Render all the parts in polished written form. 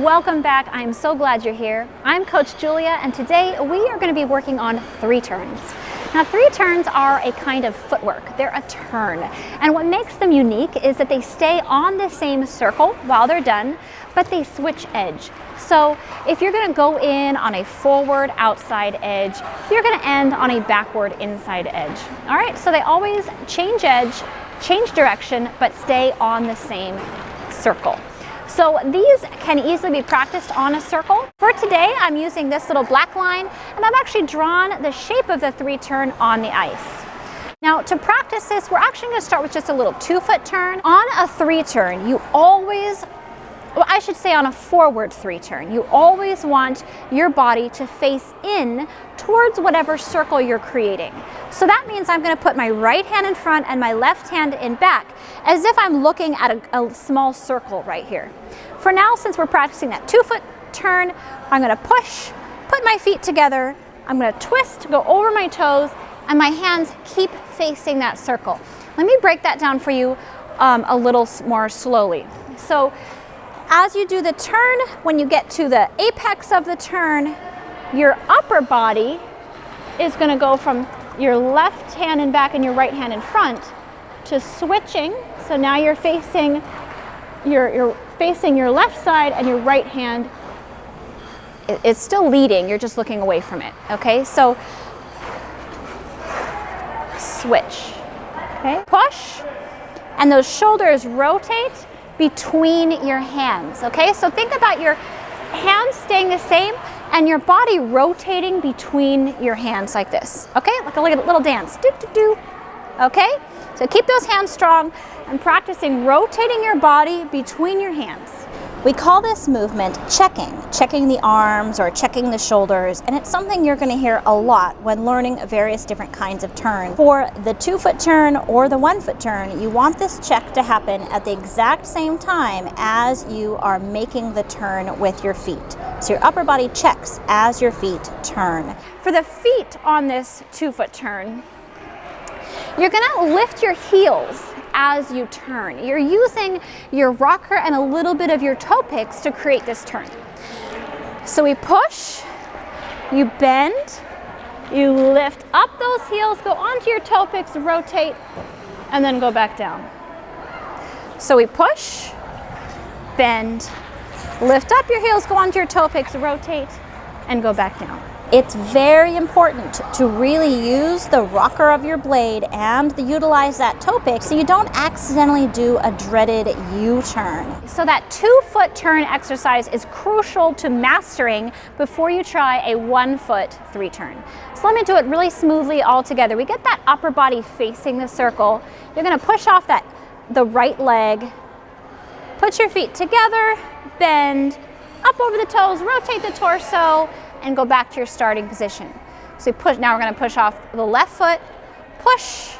welcome back. I'm so glad you're here. I'm Coach Julia, and today we are going to be working on 3 turns. Now, 3 turns are a kind of footwork. They're a turn. And what makes them unique is that they stay on the same circle while they're done, but they switch edge. So if you're going to go in on a forward outside edge, you're going to end on a backward inside edge. All right, so they always change edge, change direction, but stay on the same circle. So these can easily be practiced on a circle. For today, I'm using this little black line, and I've actually drawn the shape of the 3 turn on the ice. Now, to practice this, we're actually going to start with just a little 2-foot turn. On a 3 turn, you always, well, I should say on a forward 3 turn, you always want your body to face in towards whatever circle you're creating. So that means I'm going to put my right hand in front and my left hand in back, as if I'm looking at a small circle right here. For now, since we're practicing that 2-foot turn, I'm going to push, put my feet together, I'm going to twist, go over my toes, and my hands keep facing that circle. Let me break that down for you a little more slowly. So as you do the turn, when you get to the apex of the turn, your upper body is going to go from your left hand in back and your right hand in front to switching. So now you're facing your left side, and your right hand it's still leading, you're just looking away from it. Okay, so switch. Okay, push, and those shoulders rotate between your hands. Okay, so think about your hands staying the same and your body rotating between your hands like this. Okay, like a little dance. Do, do, do. Okay, so keep those hands strong and practicing rotating your body between your hands. We call this movement checking the arms or checking the shoulders, and it's something you're going to hear a lot when learning various different kinds of turn. For the 2-foot turn or the 1-foot turn, you want this check to happen at the exact same time as you are making the turn with your feet. So your upper body checks as your feet turn. For the feet on this 2-foot turn, you're going to lift your heels as you turn. You're using your rocker and a little bit of your toe picks to create this turn. So we push, you bend, you lift up those heels, go onto your toe picks, rotate, and then go back down. So we push, bend, lift up your heels, go onto your toe picks, rotate, and go back down. It's very important to really use the rocker of your blade and utilize that toe pick so you don't accidentally do a dreaded U-turn. So that 2-foot turn exercise is crucial to mastering before you try a 1-foot 3 turn. So let me do it really smoothly all together. We get that upper body facing the circle. You're going to push off the right leg, put your feet together, bend, up over the toes, rotate the torso, and go back to your starting position. So now we're going to push off the left foot, push,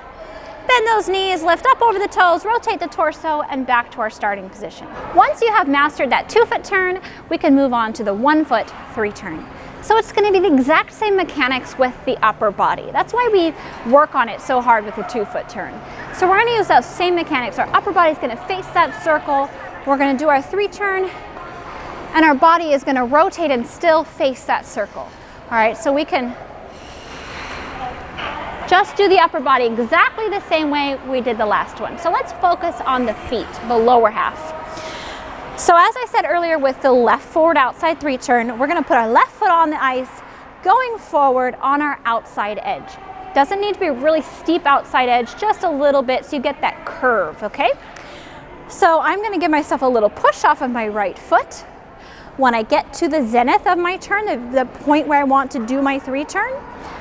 bend those knees, lift up over the toes, rotate the torso, and back to our starting position. Once you have mastered that 2-foot turn, we can move on to the 1-foot 3 turn. So it's going to be the exact same mechanics with the upper body. That's why we work on it so hard with the 2-foot turn. So we're going to use those same mechanics. Our upper body is going to face that circle. We're going to do our 3 turn, and our body is going to rotate and still face that circle. All right, so we can just do the upper body exactly the same way we did the last one. So let's focus on the feet, the lower half. So as I said earlier with the left forward outside 3 turn, we're going to put our left foot on the ice, going forward on our outside edge. Doesn't need to be a really steep outside edge, just a little bit so you get that curve, okay? So I'm going to give myself a little push off of my right foot. When I get to the zenith of my turn, the point where I want to do my 3 turn,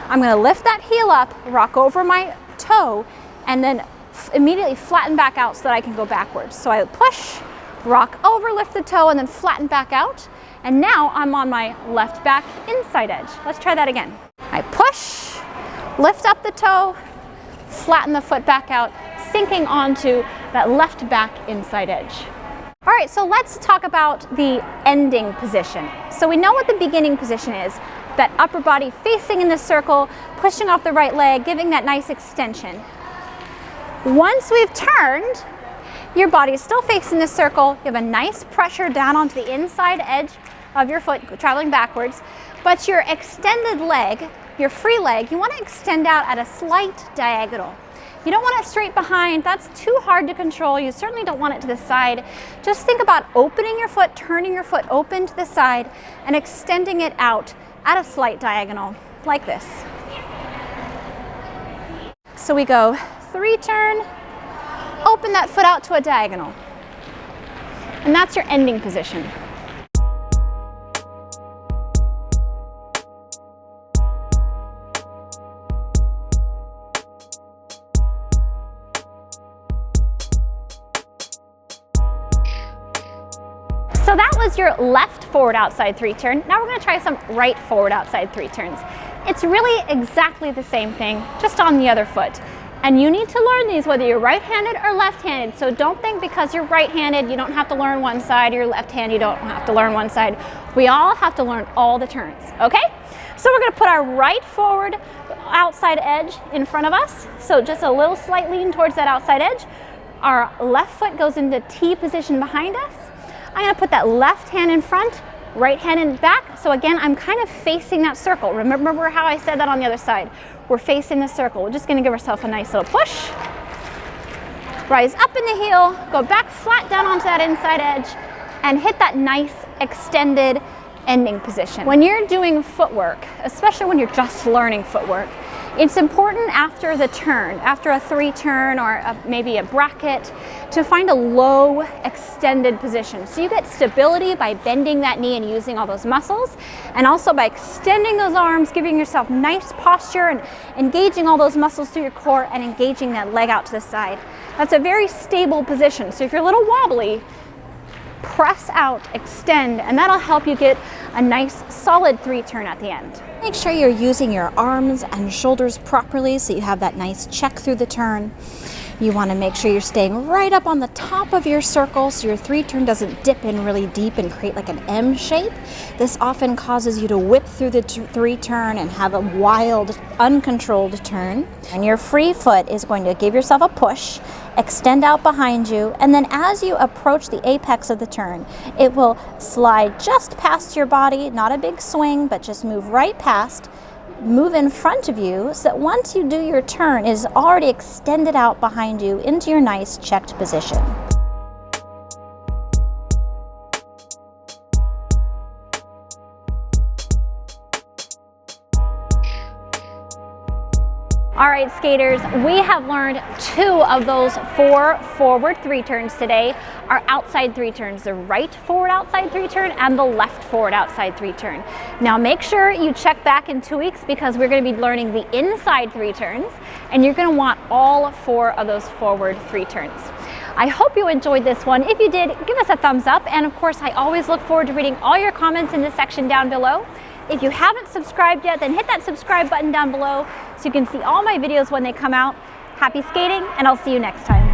I'm going to lift that heel up, rock over my toe, and then immediately flatten back out so that I can go backwards. So I push, rock over, lift the toe, and then flatten back out. And now I'm on my left back inside edge. Let's try that again. I push, lift up the toe, flatten the foot back out, sinking onto that left back inside edge. All right, so let's talk about the ending position. So we know what the beginning position is, that upper body facing in the circle, pushing off the right leg, giving that nice extension. Once we've turned, Your body is still facing the circle. You have a nice pressure down onto the inside edge of your foot, traveling backwards. But your extended leg, your free leg, you want to extend out at a slight diagonal. You don't want it straight behind. That's too hard to control. You certainly don't want it to the side. Just think about opening your foot, turning your foot open to the side, and extending it out at a slight diagonal, like this. So we go 3-turn, open that foot out to a diagonal. And that's your ending position. So that was your left forward outside 3-turn. Now we're going to try some right forward outside 3 turns. It's really exactly the same thing, just on the other foot. And you need to learn these whether you're right-handed or left-handed. So don't think because you're right-handed you don't have to learn one side, you're left-handed you don't have to learn one side. We all have to learn all the turns, okay? So we're going to put our right forward outside edge in front of us. So just a little slight lean towards that outside edge. Our left foot goes into T position behind us. I'm going to put that left hand in front, right hand in back. So again, I'm kind of facing that circle. Remember how I said that on the other side. We're facing the circle. We're just going to give ourselves a nice little push. Rise up in the heel, go back flat down onto that inside edge, and hit that nice extended ending position. When you're doing footwork, especially when you're just learning footwork, it's important after the turn, after a 3-turn or maybe a bracket, to find a low extended position. So you get stability by bending that knee and using all those muscles, and also by extending those arms, giving yourself nice posture and engaging all those muscles through your core and engaging that leg out to the side. That's a very stable position. So if you're a little wobbly, press out, extend, and that'll help you get a nice solid 3-turn at the end. Make sure you're using your arms and shoulders properly so you have that nice check through the turn. You want to make sure you're staying right up on the top of your circle so your 3-turn doesn't dip in really deep and create like an M shape. This often causes you to whip through the 3-turn and have a wild, uncontrolled turn. And your free foot is going to give yourself a push, extend out behind you, and then as you approach the apex of the turn, it will slide just past your body, not a big swing, but just move right past, move in front of you, so that once you do your turn, it is already extended out behind you into your nice checked position. All right, skaters, we have learned 2 of those 4 forward 3-turns today. Our outside 3-turns, the right forward outside 3-turn and the left forward outside 3-turn. Now make sure you check back in 2 weeks because we're going to be learning the inside 3-turns, and you're going to want all 4 of those forward 3-turns. I hope you enjoyed this one. If you did, give us a thumbs up, and of course I always look forward to reading all your comments in the section down below. If you haven't subscribed yet, then hit that subscribe button down below so you can see all my videos when they come out. Happy skating, and I'll see you next time.